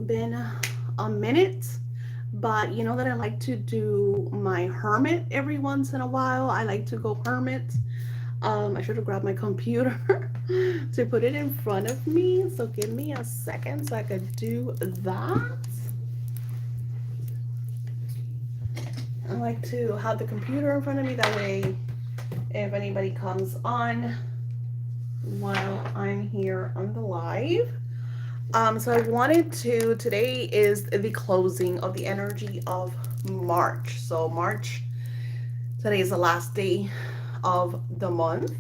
been a minute, but you know that I like to do my hermit every once in a while. I like to go hermit. I should have grabbed my computer to put it in front of me. So give me a second so I could do that. I like to have the computer in front of me. That way, if anybody comes on while I'm here on the live. So I wanted to, today is the closing of the energy of March. So March, today is the last day of the month.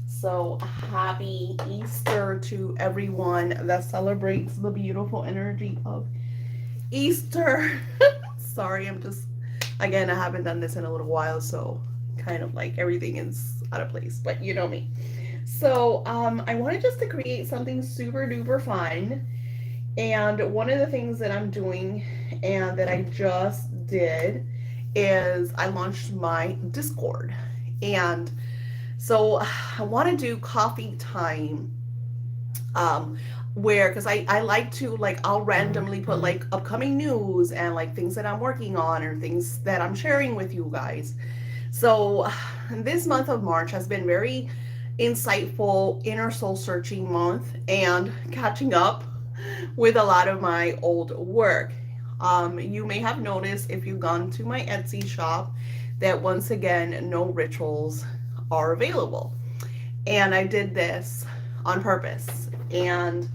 So happy Easter to everyone that celebrates the beautiful energy of Easter. Sorry, I'm just, again, I haven't done this in a little while, so kind of like everything is out of place, but you know me. So I wanted just to create something super duper fun. And one of the things that I'm doing and that I just did is I launched my Discord. And so I want to do coffee time, um, where, because I like to, like, I'll randomly put like upcoming news and like things that I'm working on or things that I'm sharing with you guys. So this month of March has been very insightful, inner soul searching month and catching up with a lot of my old work. You may have noticed if you've gone to my Etsy shop that once again, no rituals are available. And I did this on purpose. And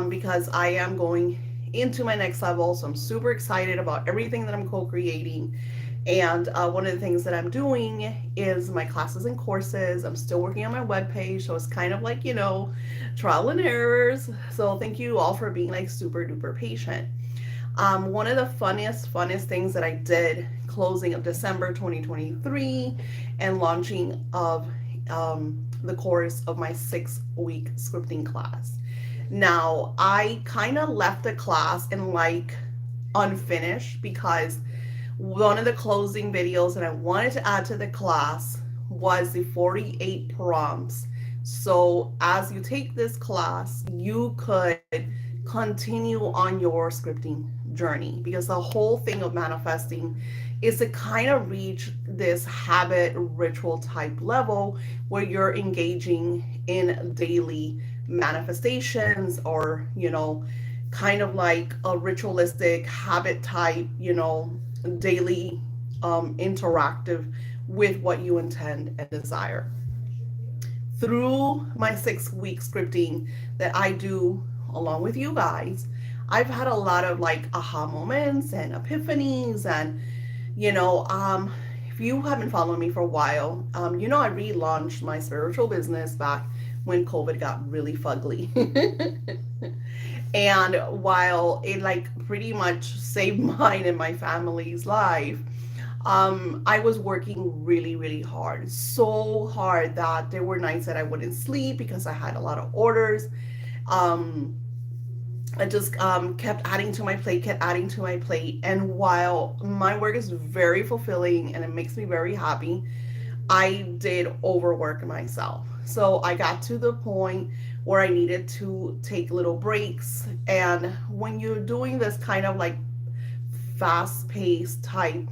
because I am going into my next level, so I'm super excited about everything that I'm co creating. And one of the things that I'm doing is my classes and courses. I'm still working on my webpage, so it's kind of like, trial and errors. So thank you all for being like super duper patient. One of the funnest things that I did closing of December 2023 and launching of the course of my 6-week scripting class. Now, I kind of left the class in like unfinished because one of the closing videos that I wanted to add to the class was the 48 prompts. So as you take this class, you could continue on your scripting journey, because the whole thing of manifesting is to kind of reach this habit ritual type level where you're engaging in daily manifestations, or kind of like a ritualistic habit type, daily interactive with what you intend and desire. Through my 6-week scripting that I do along with you guys, I've had a lot of like aha moments and epiphanies. And if you haven't followed me for a while, I relaunched my spiritual business back when COVID got really fugly. And while it like pretty much saved mine and my family's life, I was working really, really hard. So hard that there were nights that I wouldn't sleep because I had a lot of orders. Um, I just kept adding to my plate, kept adding to my plate. And while my work is very fulfilling and it makes me very happy, I did overwork myself. So I got to the point where I needed to take little breaks. And when you're doing this kind of like fast paced type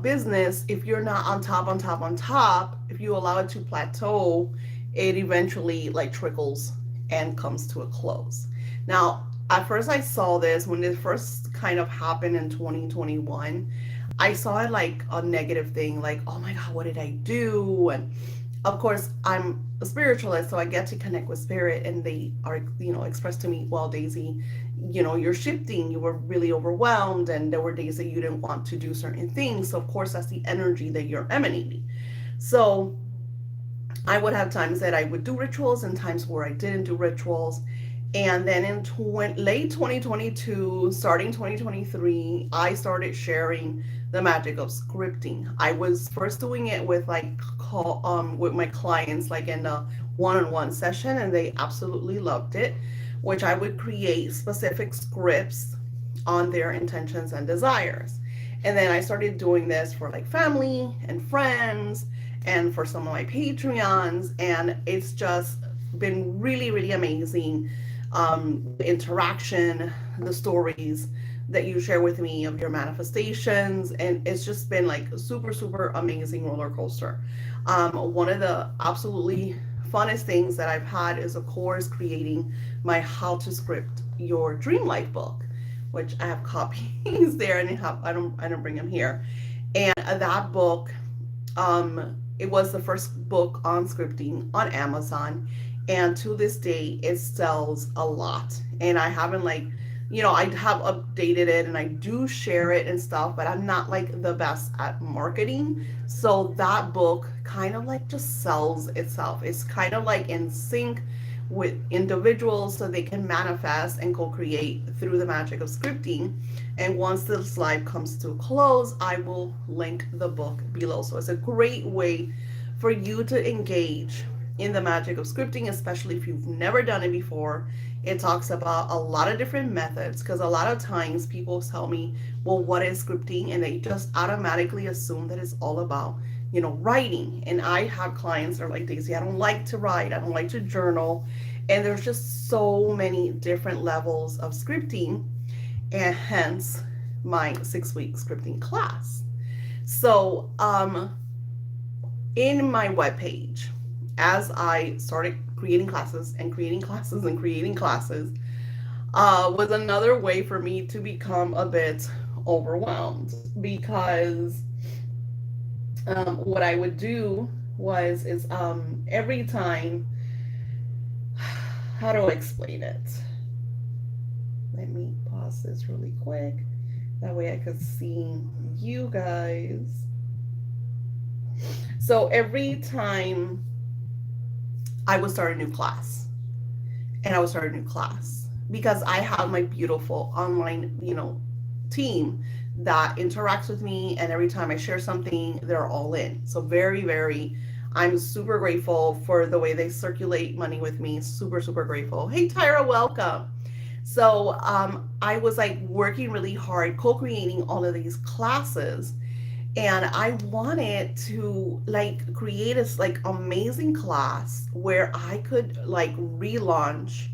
business, if you're not on top, on top, on top, if you allow it to plateau, it eventually like trickles and comes to a close. Now, at first I saw this when it first kind of happened in 2021. I saw it like a negative thing, like, oh my God, what did I do? And of course, I'm a spiritualist, so I get to connect with spirit, and they are, expressed to me, well, Daisy, you're shifting, you were really overwhelmed, and there were days that you didn't want to do certain things. So, of course, that's the energy that you're emanating. So, I would have times that I would do rituals and times where I didn't do rituals. And then in late 2022, starting 2023, I started sharing the magic of scripting. I was first doing it with like with my clients, like in a one-on-one session, and they absolutely loved it, which I would create specific scripts on their intentions and desires. And then I started doing this for like family and friends and for some of my Patreons, and it's just been really, really amazing. interaction, the stories that you share with me of your manifestations. And it's just been like a super, super amazing roller coaster. One of the absolutely funnest things that I've had is, of course, creating my How to Script Your Dream Life book, which I have copies there, and I don't bring them here. And that book, it was the first book on scripting on Amazon, and to this day it sells a lot. And I haven't I have updated it and I do share it and stuff, but I'm not like the best at marketing. So that book kind of like just sells itself. It's kind of like in sync with individuals so they can manifest and co-create through the magic of scripting. And once this live comes to a close, I will link the book below. So it's a great way for you to engage in the magic of scripting, especially if you've never done it before. It talks about a lot of different methods, because a lot of times people tell me, well, what is scripting? And they just automatically assume that it's all about, writing. And I have clients that are like, Daisy, I don't like to write, I don't like to journal. And there's just so many different levels of scripting, and hence my 6-week scripting class. So, in my webpage, as I started creating classes and creating classes and creating classes, was another way for me to become a bit overwhelmed, because what I would do is every time, how do I explain it? Let me pause this really quick. That way I could see you guys. So every time I would start a new class, and I would start a new class, because I have my beautiful online, team that interacts with me, and every time I share something, they're all in. So very, very, I'm super grateful for the way they circulate money with me. Super, super grateful. Hey, Tyra, welcome. So I was like working really hard, co-creating all of these classes, and I wanted to like create this like amazing class where I could like relaunch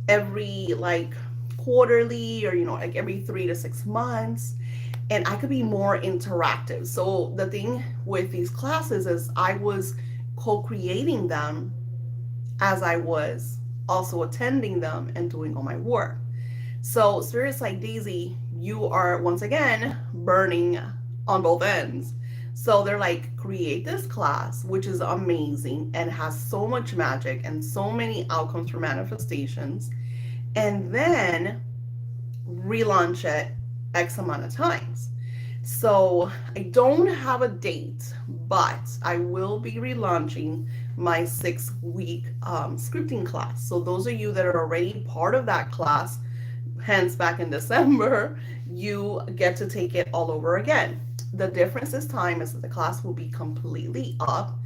every like quarterly, or like every 3 to 6 months, and I could be more interactive. So the thing with these classes is I was co-creating them as I was also attending them and doing all my work. So spirits like, Daisy, you are once again burning on both ends. So they're like, create this class, which is amazing and has so much magic and so many outcomes for manifestations, and then relaunch it X amount of times. So I don't have a date, but I will be relaunching my 6-week scripting class. So those of you that are already part of that class, hence back in December, you get to take it all over again. The difference this time is that the class will be completely up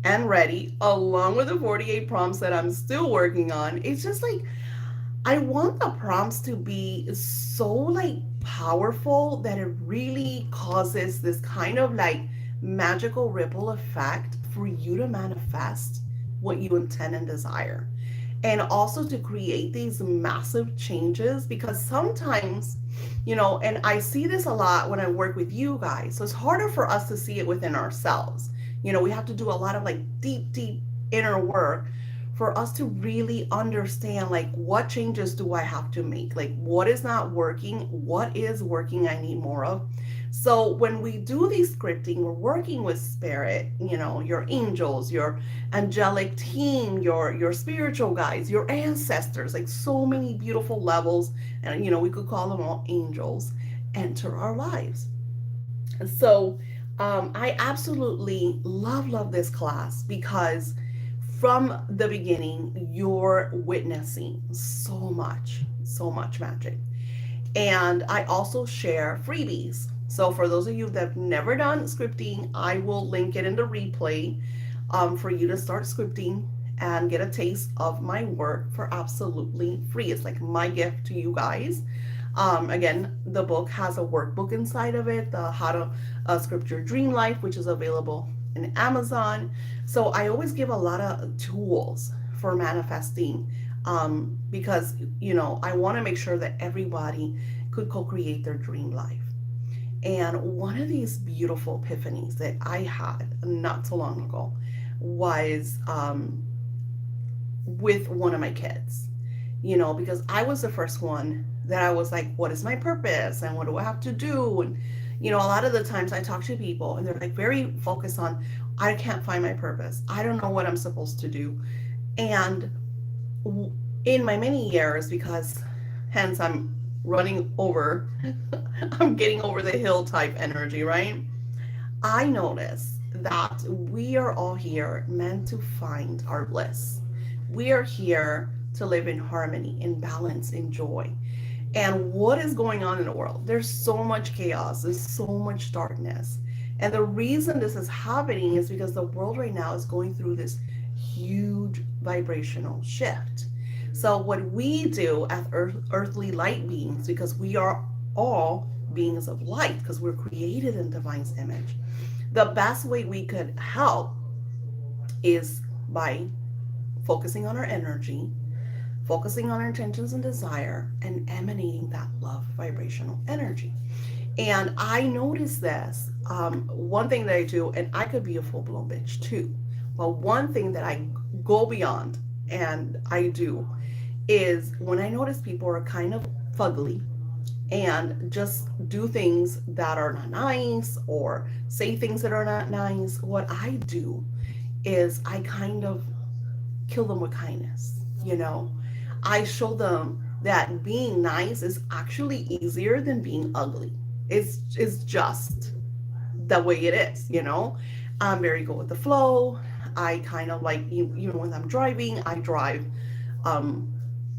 and ready, along with the 48 prompts that I'm still working on. It's just like, I want the prompts to be so like powerful that it really causes this kind of like magical ripple effect for you to manifest what you intend and desire. And also to create these massive changes, because sometimes, and I see this a lot when I work with you guys. So it's harder for us to see it within ourselves. We have to do a lot of like deep, deep inner work for us to really understand like, what changes do I have to make? Like, what is not working? What is working I need more of? So when we do these scripting, we're working with spirit, your angels, your angelic team, your spiritual guides, your ancestors, like so many beautiful levels, and we could call them all angels, enter our lives. So I absolutely love this class, because from the beginning, you're witnessing so much magic. And I also share freebies. So for those of you that have never done scripting, I will link it in the replay for you to start scripting and get a taste of my work for absolutely free. It's like my gift to you guys. Again, the book has a workbook inside of it, the How to Script Your Dream Life, which is available in Amazon. So I always give a lot of tools for manifesting because, you know, I want to make sure that everybody could co-create their dream life. And one of these beautiful epiphanies that I had not so long ago was with one of my kids, you know, because I was the first one that I was like, what is my purpose and what do I have to do? And, you know, a lot of the times I talk to people and they're like very focused on, I can't find my purpose. I don't know what I'm supposed to do. And in my many years, because hence I'm running over, I'm getting over the hill type energy, right? I notice that we are all here meant to find our bliss. We are here to live in harmony, in balance, in joy. And what is going on in the world? There's so much chaos, there's so much darkness. And the reason this is happening is because the world right now is going through this huge vibrational shift. So, what we do as earthly light beings, because we are all beings of light, because we're created in divine's image, the best way we could help is by focusing on our energy, focusing on our intentions and desire, and emanating that love vibrational energy. And I noticed this. One thing that I do, and I could be a full blown bitch too, but one thing that I go beyond and I do is when I notice people are kind of fugly and just do things that are not nice or say things that are not nice, what I do is I kind of kill them with kindness, you know. I show them that being nice is actually easier than being ugly. It's just the way it is, you know. I'm very good with the flow. I kind of like, you know, when I'm driving, I drive um,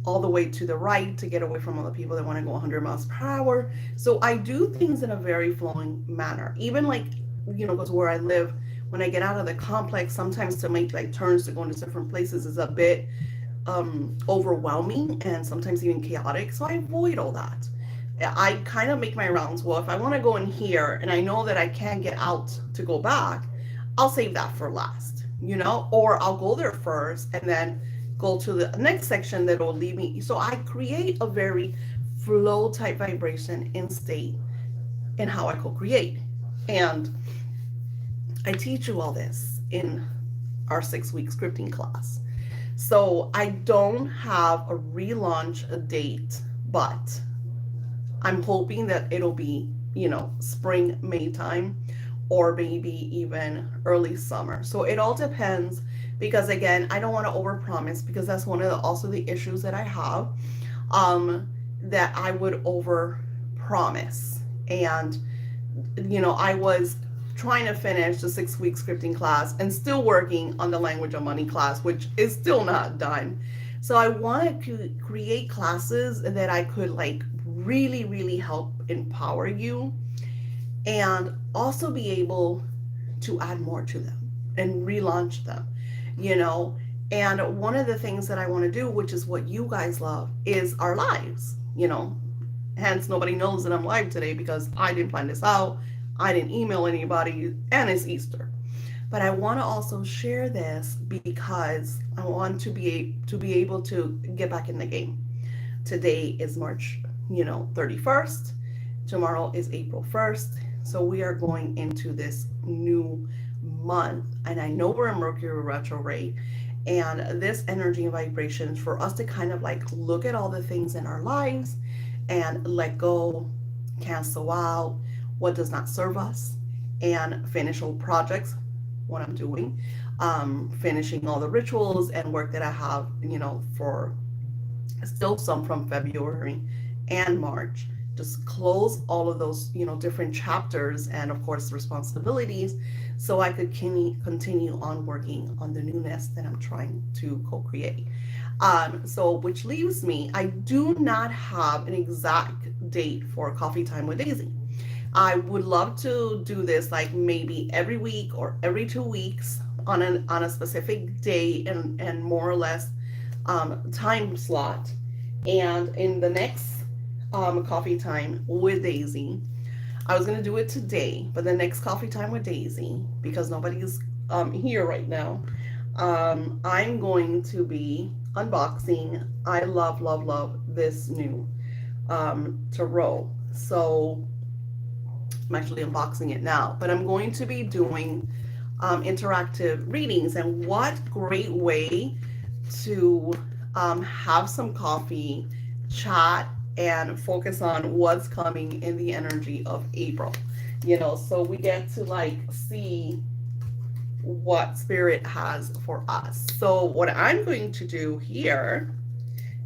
all the way to the right to get away from all the people that want to go 100 miles per hour. So I do things in a very flowing manner. Even like, you know, because where I live, when I get out of the complex, sometimes to make like turns to go into different places is a bit overwhelming and sometimes even chaotic. So I avoid all that. I kind of make my rounds. Well, if I want to go in here and I know that I can't get out to go back, I'll save that for last, you know, or I'll go there first and then go to the next section that will lead me. So I create a very flow type vibration in state in how I co-create. And I teach you all this in our 6-week scripting class. So I don't have a relaunch date, but I'm hoping that it'll be, you know, spring, May time, or maybe even early summer. So it all depends because again, I don't want to overpromise because that's one of also the issues that I have, that I would overpromise. And, you know, I was trying to finish the 6-week scripting class and still working on the language of money class, which is still not done. So I wanted to create classes that I could like really, really help empower you and also be able to add more to them and relaunch them, you know. And one of the things that I want to do, which is what you guys love, is our lives, you know. Hence, nobody knows that I'm live today because I didn't find this out. I didn't email anybody, and it's Easter. But I want to also share this because I want to be able to get back in the game. Today is March, you know, 31st. Tomorrow is April 1st. So we are going into this new month, and I know we're in Mercury retrograde, and this energy and vibration for us to kind of like look at all the things in our lives and let go, cancel out what does not serve us, and finish old projects, what I'm doing, finishing all the rituals and work that I have, you know, for still some from February and March. Just close all of those, you know, different chapters and of course responsibilities so I could continue on working on the newness that I'm trying to co-create. So which leaves me, I do not have an exact date for Coffee Time with Daisy. I would love to do this like maybe every week or every 2 weeks on a specific day and more or less time slot. And in the next Coffee Time with Daisy, I was going to do it today, but the next Coffee Time with Daisy, because nobody's here right now, I'm going to be unboxing. I love, love, love this new tarot. So I'm actually unboxing it now, but I'm going to be doing interactive readings. And what great way to have some coffee, chat, and focus on what's coming in the energy of April. So we get to like see what spirit has for us. So what I'm going to do here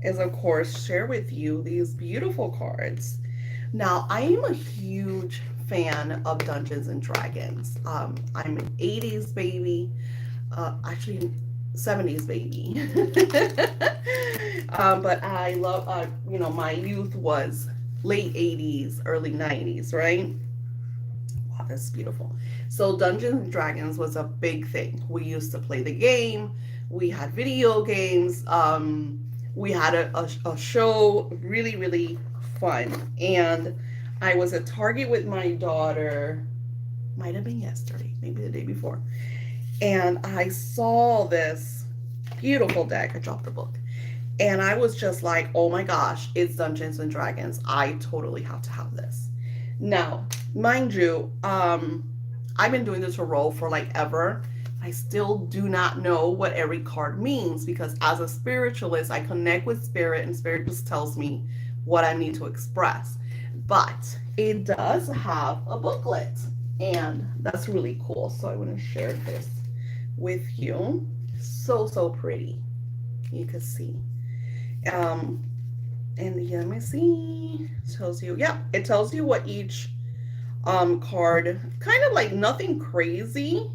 is, of course, share with you these beautiful cards. Now, I am a huge fan of Dungeons and Dragons. I'm an 80s baby, actually 70s baby. But I love, my youth was late 80s, early 90s, right? Wow, that's beautiful. So Dungeons and Dragons was a big thing. We used to play the game. We had video games. We had a show, really, really fun. And I was at Target with my daughter, might have been yesterday, maybe the day before. And I saw this beautiful deck. I dropped the book. And I was just like, oh my gosh, it's Dungeons and Dragons. I totally have to have this. Now, mind you, I've been doing this tarot for like ever. I still do not know what every card means, because as a spiritualist, I connect with spirit and spirit just tells me what I need to express. But it does have a booklet, and that's really cool. So I want to share this with you. So pretty. You can see. And yeah, let me see. Tells you, yeah, it tells you what each card, kind of like nothing crazy.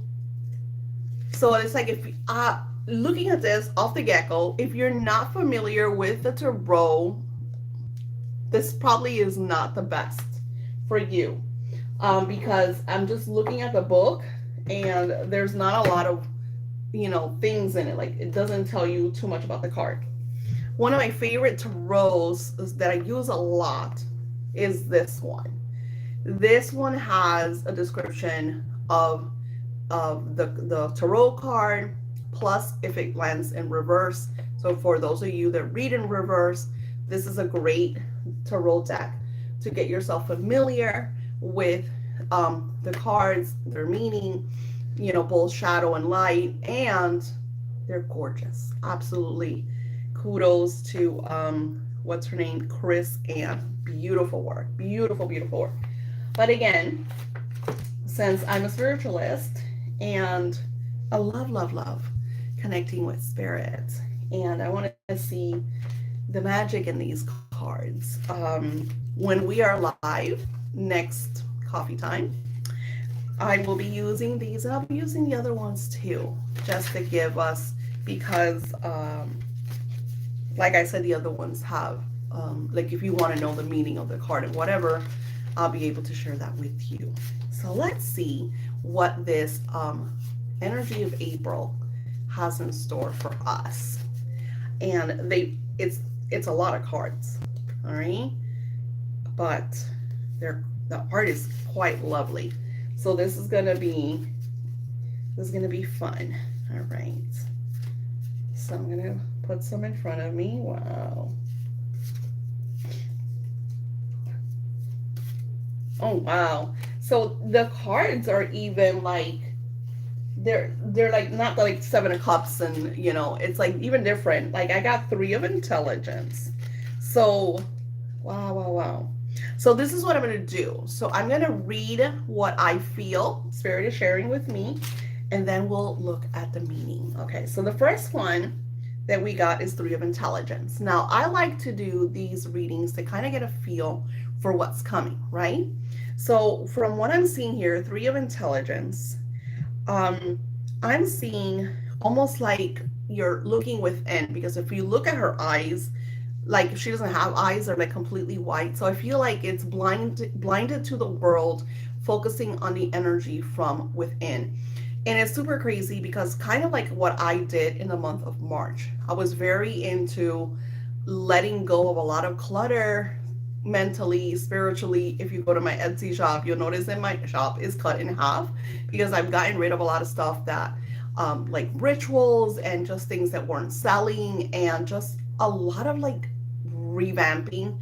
So it's like, if looking at this off the get-go, if you're not familiar with the tarot, this probably is not the best for you, because I'm just looking at the book and there's not a lot of things in it. Like, it doesn't tell you too much about the card. One of my favorite tarots that I use a lot is this one. This one has a description of the tarot card, plus if it lands in reverse. So for those of you that read in reverse, this is a great tarot deck to get yourself familiar with the cards, their meaning, both shadow and light, and they're gorgeous. Absolutely. Kudos to what's her name, Chris Ann. Beautiful work. Beautiful, beautiful work. But again, since I'm a spiritualist and I love connecting with spirit, and I want to see the magic in these cards. When we are live next coffee time, I will be using these, and I'll be using the other ones too, just to give us, because like I said, the other ones have, like, if you want to know the meaning of the card and whatever, I'll be able to share that with you. So let's see what this energy of April has in store for us. And it's a lot of cards, all right? But the art is quite lovely. So this is gonna be fun. All right. So I'm gonna put some in front of me. Wow. Oh wow. So the cards are even like, they're like not like Seven of Cups, and it's like even different. Like, I got Three of Intelligence. So wow. So this is what I'm going to do. So I'm going to read what I feel Spirit is sharing with me, and then we'll look at the meaning. Okay, so the first one that we got is Three of Intelligence. Now, I like to do these readings to kind of get a feel for what's coming, right? So from what I'm seeing here, Three of Intelligence, I'm seeing almost like you're looking within, because if you look at her eyes, like, she doesn't have eyes, they're like completely white. So I feel like it's blinded to the world, focusing on the energy from within. And it's super crazy, because kind of like what I did in the month of March, I was very into letting go of a lot of clutter, mentally, spiritually. If you go to my Etsy shop, you'll notice that my shop is cut in half, because I've gotten rid of a lot of stuff that like rituals and just things that weren't selling, and just a lot of like revamping,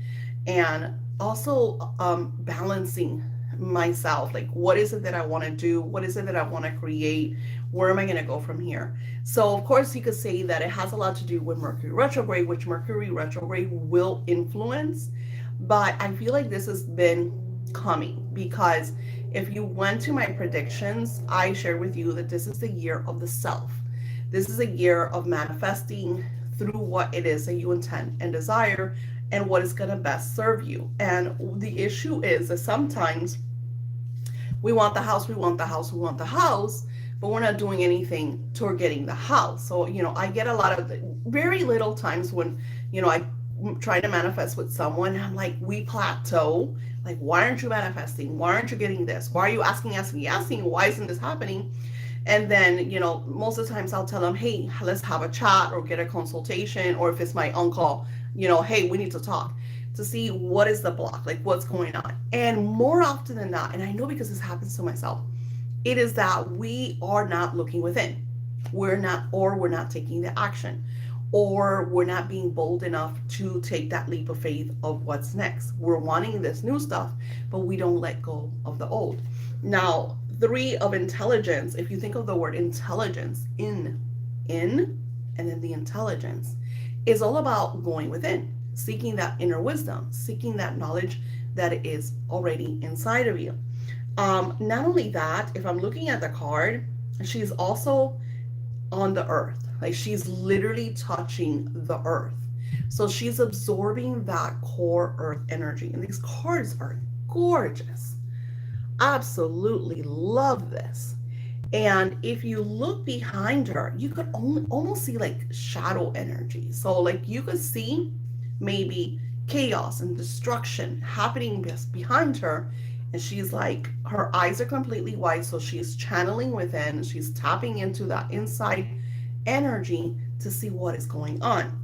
and also balancing myself. Like, what is it that I want to do? What is it that I want to create? Where am I going to go from here? So, of course, you could say that it has a lot to do with Mercury retrograde, which Mercury retrograde will influence. But I feel like this has been coming because if you went to my predictions, I shared with you that this is the year of the self. This is a year of manifesting through what it is that you intend and desire and what is going to best serve you. And the issue is that sometimes we want the house, we want the house, we want the house, but we're not doing anything toward getting the house. So, I get a lot of very little times when, I try to manifest with someone, I'm like, we plateau. Like, why aren't you manifesting? Why aren't you getting this? Why are you asking? Why isn't this happening? And then, most of the times I'll tell them, hey, let's have a chat or get a consultation. Or if it's my uncle, hey, we need to talk to see what is the block, like what's going on. And more often than not, and I know because this happens to myself, it is that we are not looking within. We're not taking the action, or we're not being bold enough to take that leap of faith of what's next. We're wanting this new stuff, but we don't let go of the old. Now, 3 of intelligence, if you think of the word intelligence, in, and then the intelligence, is all about going within, seeking that inner wisdom, seeking that knowledge that is already inside of you. Not only that, if I'm looking at the card, she's also on the earth. Like, she's literally touching the earth. So she's absorbing that core earth energy. And these cards are gorgeous. Absolutely love this. And if you look behind her, you could almost see like shadow energy. So like you could see maybe chaos and destruction happening just behind her. And she's like, her eyes are completely white. So she's channeling within, she's tapping into that inside energy to see what is going on.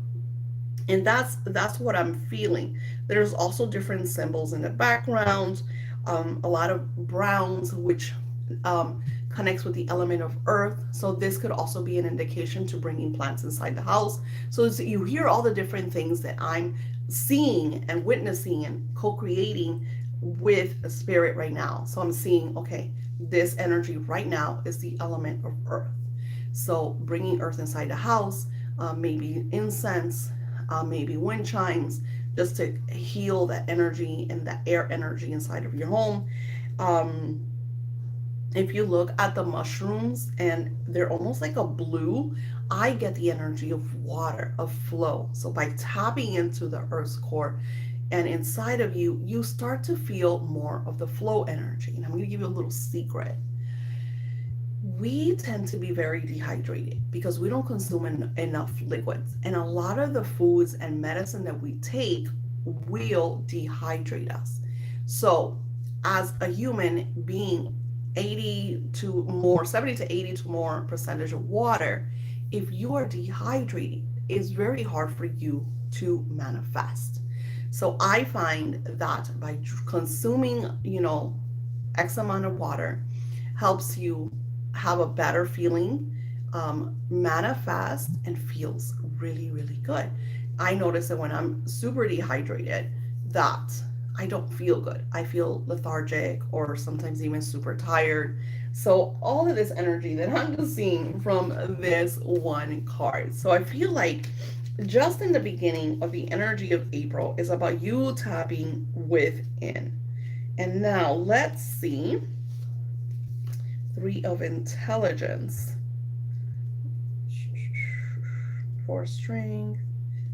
And that's what I'm feeling. There's also different symbols in the background, a lot of browns, which connects with the element of earth. So this could also be an indication to bringing plants inside the house. So you hear all the different things that I'm seeing and witnessing and co-creating with a spirit right now. So I'm seeing, okay, this energy right now is the element of earth. So bringing earth inside the house, maybe incense, maybe wind chimes, just to heal that energy and that air energy inside of your home. If you look at the mushrooms and they're almost like a blue, I get the energy of water, of flow. So by tapping into the earth's core and inside of you, you start to feel more of the flow energy. And I'm going to give you a little secret. We tend to be very dehydrated because we don't consume enough liquids. And a lot of the foods and medicine that we take will dehydrate us. So as a human being, 70 to 80 to more percentage of water, if you are dehydrated, it's very hard for you to manifest. So I find that by consuming, X amount of water helps you have a better feeling, manifest, and feels really, really good. I notice that when I'm super dehydrated, that I don't feel good. I feel lethargic or sometimes even super tired. So all of this energy that I'm just seeing from this one card. So I feel like just in the beginning of the energy of April is about you tapping within. And now let's see. 3 of intelligence. 4 strength.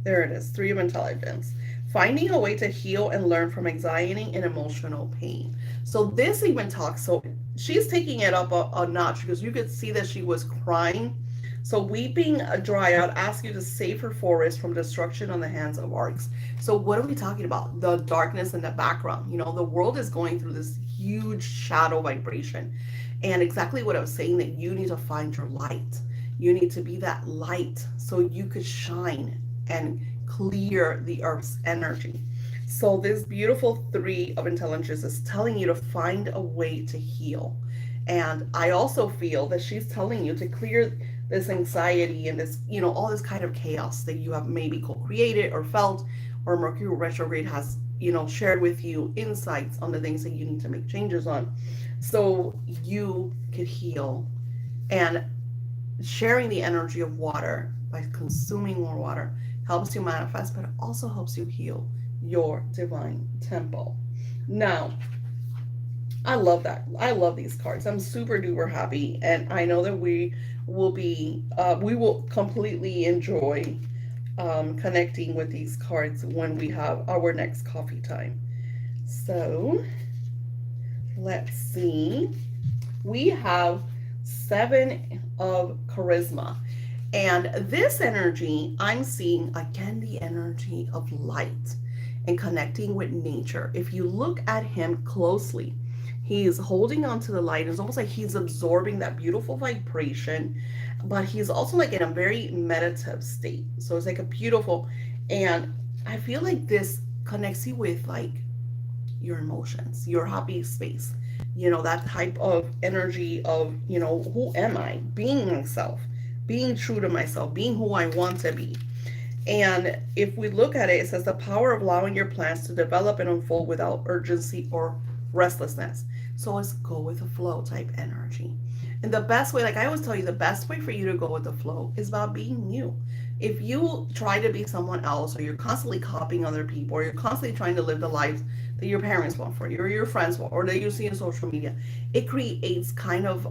There it is. 3 of intelligence. Finding a way to heal and learn from anxiety and emotional pain. So this even talks, so she's taking it up a notch because you could see that she was crying. So weeping a dryad asks you to save her forest from destruction on the hands of orcs. So what are we talking about? The darkness in the background. The world is going through this huge shadow vibration. And exactly what I was saying, that you need to find your light. You need to be that light so you could shine and clear the earth's energy. So this beautiful 3 of intelligence is telling you to find a way to heal And I also feel that she's telling you to clear this anxiety and this, all this kind of chaos that you have maybe co-created or felt, or Mercury retrograde has, shared with you insights on the things that you need to make changes on. So you could heal. And sharing the energy of water by consuming more water helps you manifest, but it also helps you heal your divine temple. Now, I love that. I love these cards. I'm super duper happy, and I know that we will completely enjoy connecting with these cards when we have our next coffee time. So let's see. We have 7 of charisma. And this energy, I'm seeing again the energy of light and connecting with nature. If you look at him closely, he's holding on to the light. It's almost like he's absorbing that beautiful vibration, but he's also like in a very meditative state. So it's like a beautiful, and I feel like this connects you with like your emotions, your happy space, that type of energy of, who am I? Being myself, being true to myself, being who I want to be. And if we look at it, it says the power of allowing your plans to develop and unfold without urgency or restlessness. So it's go with the flow type energy. And the best way, like I always tell you, the best way for you to go with the flow is about being you. If you try to be someone else, or you're constantly copying other people, or you're constantly trying to live the lives that your parents want for you, or your friends want, or that you see in social media, it creates kind of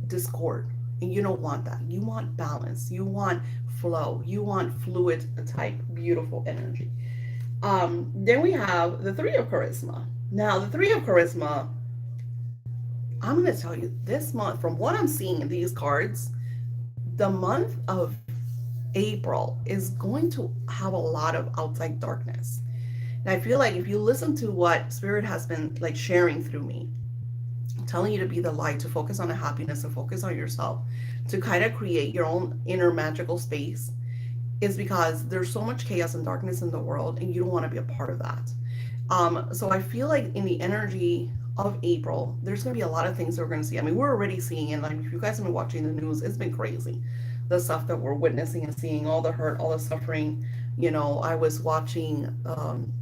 discord. And you don't want that. You want balance. You want flow. You want fluid type, beautiful energy. Then we have the 3 of charisma. Now, the 3 of charisma, I'm going to tell you this month, from what I'm seeing in these cards, the month of April is going to have a lot of outside darkness. And I feel like if you listen to what Spirit has been like sharing through me, telling you to be the light, to focus on the happiness, to focus on yourself, to kind of create your own inner magical space, is because there's so much chaos and darkness in the world, and you don't want to be a part of that. So I feel like in the energy of April, there's going to be a lot of things that we're going to see. I mean, we're already seeing it. Like, if you guys have been watching the news, it's been crazy. The stuff that we're witnessing and seeing, all the hurt, all the suffering. I was watching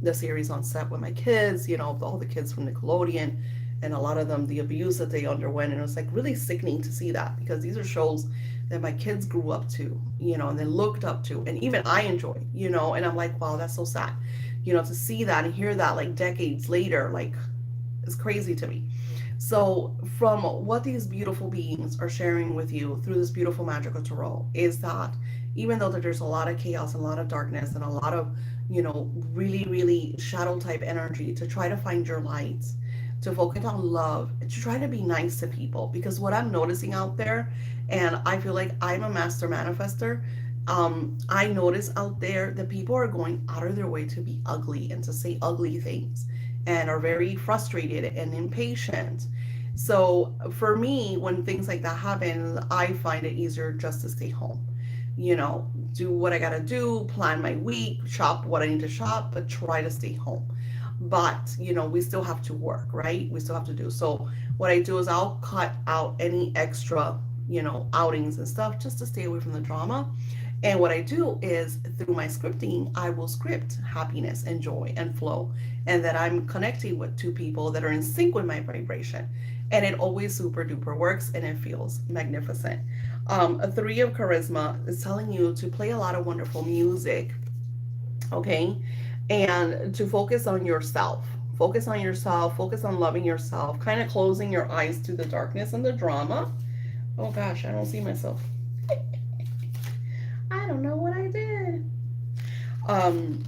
the series on set with my kids, all the kids from Nickelodeon, and a lot of them, the abuse that they underwent. And it was like really sickening to see that, because these are shows that my kids grew up to, and they looked up to, and even I enjoy, and I'm like, wow, that's so sad, to see that and hear that like decades later, like it's crazy to me. So from what these beautiful beings are sharing with you through this beautiful magical tarot is that even though that there's a lot of chaos and a lot of darkness and a lot of, really, really shadow type energy, to try to find your light, to focus on love, to try to be nice to people. Because what I'm noticing out there, and I feel like I'm a master manifester, I notice out there that people are going out of their way to be ugly and to say ugly things, and are very frustrated and impatient. So for me, when things like that happen, I find it easier just to stay home. Do what I gotta do, plan my week, shop what I need to shop, but try to stay home. But, we still have to work, right? We still have to do. So what I do is I'll cut out any extra, outings and stuff, just to stay away from the drama. And what I do is, through my scripting, I will script happiness and joy and flow, and that I'm connecting with 2 people that are in sync with my vibration. And it always super duper works, and it feels magnificent. A 3 of charisma is telling you to play a lot of wonderful music, okay? And to focus on yourself. Focus on yourself, focus on loving yourself, kind of closing your eyes to the darkness and the drama. Oh gosh, I don't see myself. I don't know what I did. Um,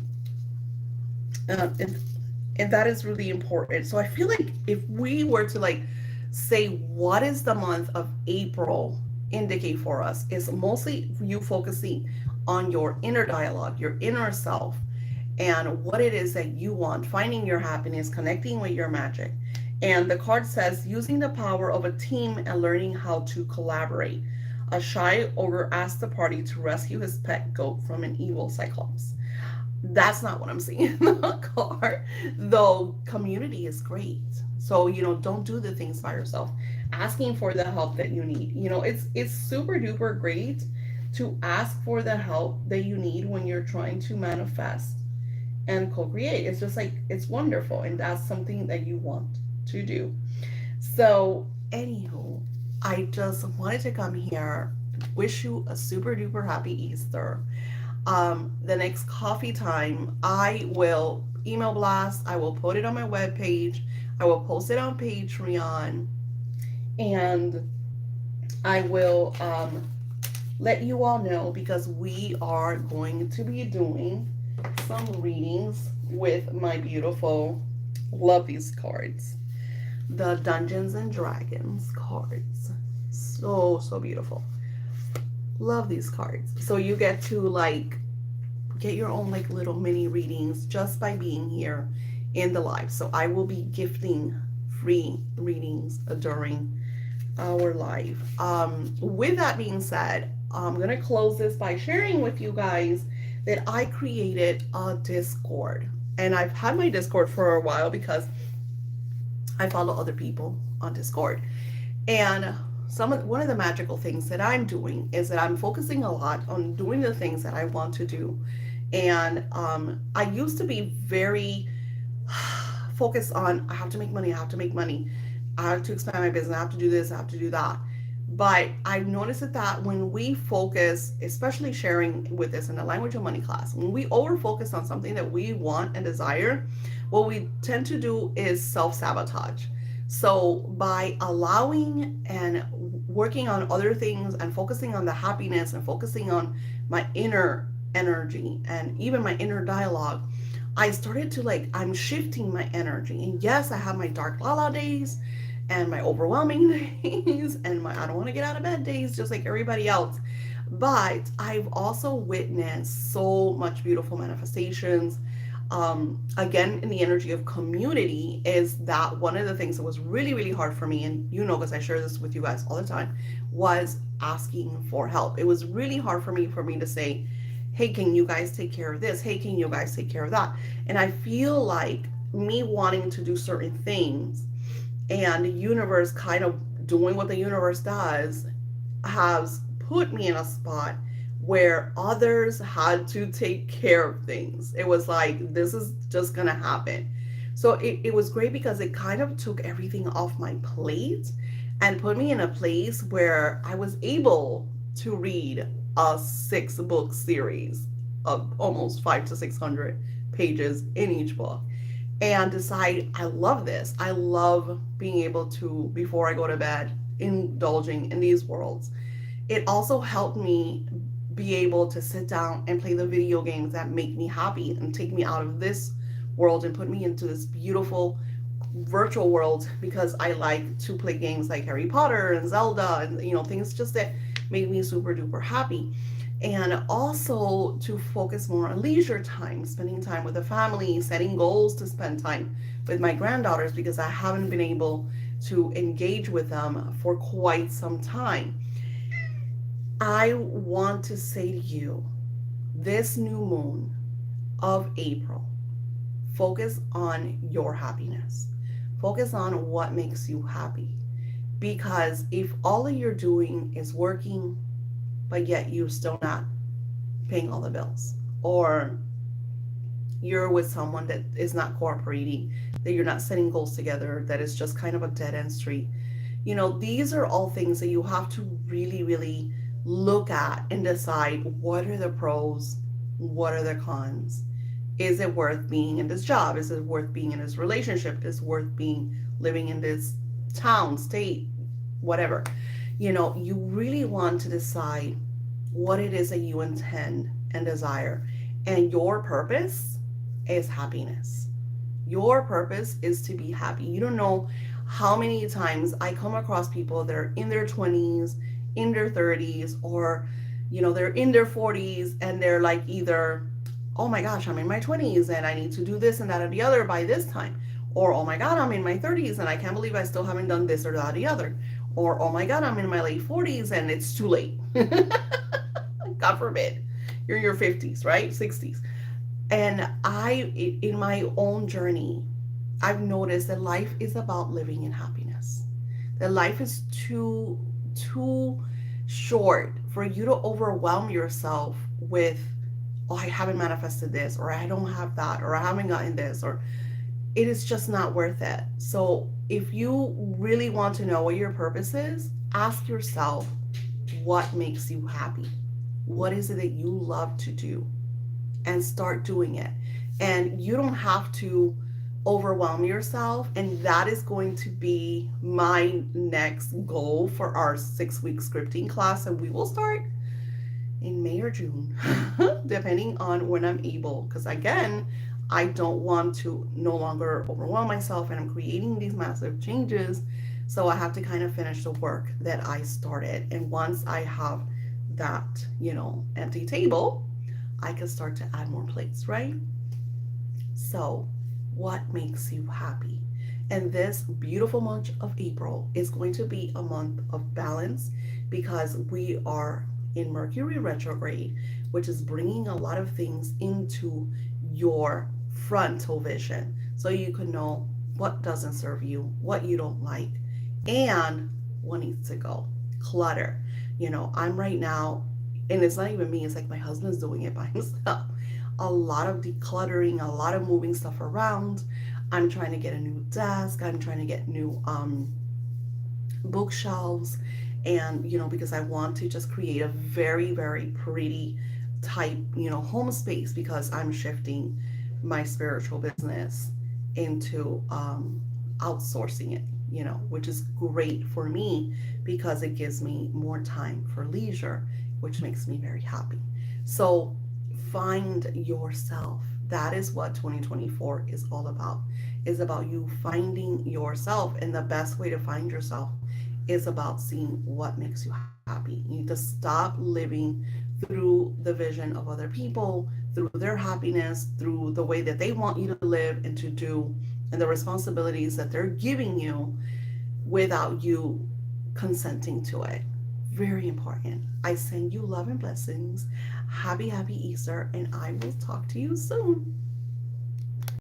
and that is really important. So I feel like if we were to like say, what is the month of April indicate for us, is mostly you focusing on your inner dialogue, your inner self, and what it is that you want, finding your happiness, connecting with your magic. And the card says, using the power of a team and learning how to collaborate. A shy ogre asked the party to rescue his pet goat from an evil cyclops. That's not what I'm seeing in the card, though community is great. So, don't do the things by yourself. Asking for the help that you need. It's super duper great to ask for the help that you need when you're trying to manifest and co-create. It's just like it's wonderful, and that's something that you want to do. So, anywho, I just wanted to come here, wish you a super duper happy Easter. The next coffee time, I will email blast, I will put it on my webpage, I will post it on Patreon, and I will let you all know, because we are going to be doing some readings with my beautiful, love these cards, the Dungeons and Dragons cards. So, so beautiful. Love these cards. So you get to like get your own like little mini readings just by being here in the live. So I will be gifting free readings during our live. With that being said, I'm gonna close this by sharing with you guys that I created a Discord. And I've had my Discord for a while because I follow other people on Discord. And one of the magical things that I'm doing is that I'm focusing a lot on doing the things that I want to do. And I used to be very focused on, I have to make money, I have to make money, I have to expand my business, I have to do this, I have to do that. But I've noticed that when we focus, especially sharing with this in the language of money class, when we over focus on something that we want and desire, what we tend to do is self-sabotage. So by allowing and working on other things and focusing on the happiness and focusing on my inner energy and even my inner dialogue, I started to like, I'm shifting my energy. And yes, I have my dark lala days and my overwhelming days and my I don't want to get out of bed days, just like everybody else. But I've also witnessed so much beautiful manifestations. Again, in the energy of community, is that one of the things that was really, really hard for me, and because I share this with you guys all the time, was asking for help. It was really hard for me to say, hey, can you guys take care of this? Hey, can you guys take care of that? And I feel like me wanting to do certain things and the universe kind of doing what the universe does has put me in a spot where others had to take care of things. It was like, this is just gonna happen. So it was great because it kind of took everything off my plate and put me in a place where I was able to read a 6-book series of almost 500 to 600 pages in each book and decide, I love this. I love being able to, before I go to bed, indulging in these worlds. It also helped me be able to sit down and play the video games that make me happy and take me out of this world and put me into this beautiful virtual world, because I like to play games like Harry Potter and Zelda and things just that made me super duper happy. And also to focus more on leisure time, spending time with the family, setting goals to spend time with my granddaughters, because I haven't been able to engage with them for quite some time. I want to say to you, this new moon of April, focus on your happiness. Focus on what makes you happy. Because if all that you're doing is working, but yet you're still not paying all the bills, or you're with someone that is not cooperating, that you're not setting goals together, that is just kind of a dead end street, these are all things that you have to really, really look at and decide, what are the pros, what are the cons? Is it worth being in this job? Is it worth being in this relationship? Is it worth living in this town, state, whatever? You really want to decide what it is that you intend and desire. And your purpose is happiness. Your purpose is to be happy. You don't know how many times I come across people that are in their 20s, in their 30s, or they're in their 40s, and they're like, either, oh my gosh, I'm in my 20s and I need to do this and that or the other by this time, or oh my god, I'm in my 30s and I can't believe I still haven't done this or that or the other, or oh my god, I'm in my late 40s and it's too late. God forbid you're in your 50s, right? 60s. And in my own journey, I've noticed that life is about living in happiness. That life is too short for you to overwhelm yourself with, oh, I haven't manifested this, or I don't have that, or I haven't gotten this, or it is just not worth it. So if you really want to know what your purpose is, ask yourself, what makes you happy? What is it that you love to do? And start doing it. And you don't have to overwhelm yourself. And that is going to be my next goal for our 6 week scripting class. And we will start in May or June, depending on when I'm able. Because again, I don't want to no longer overwhelm myself, and I'm creating these massive changes. So I have to kind of finish the work that I started. And once I have that, empty table, I can start to add more plates, right? So, what makes you happy? And this beautiful month of April is going to be a month of balance because we are in Mercury retrograde, which is bringing a lot of things into your frontal vision so you can know what doesn't serve you, what you don't like, and what needs to go. Clutter. I'm right now, and it's not even me, it's like my husband's doing it by himself. A lot of decluttering, a lot of moving stuff around. I'm trying to get a new desk, I'm trying to get new bookshelves, and because I want to just create a very, very pretty type, home space, because I'm shifting my spiritual business into outsourcing it, which is great for me because it gives me more time for leisure, which makes me very happy. So find yourself. That is what 2024 is all about. Is about you finding yourself, and the best way to find yourself is about seeing what makes you happy. You need to stop living through the vision of other people, through their happiness, through the way that they want you to live and to do, and the responsibilities that they're giving you without you consenting to it. Very important. I send you love and blessings. Happy, happy Easter, and I will talk to you soon.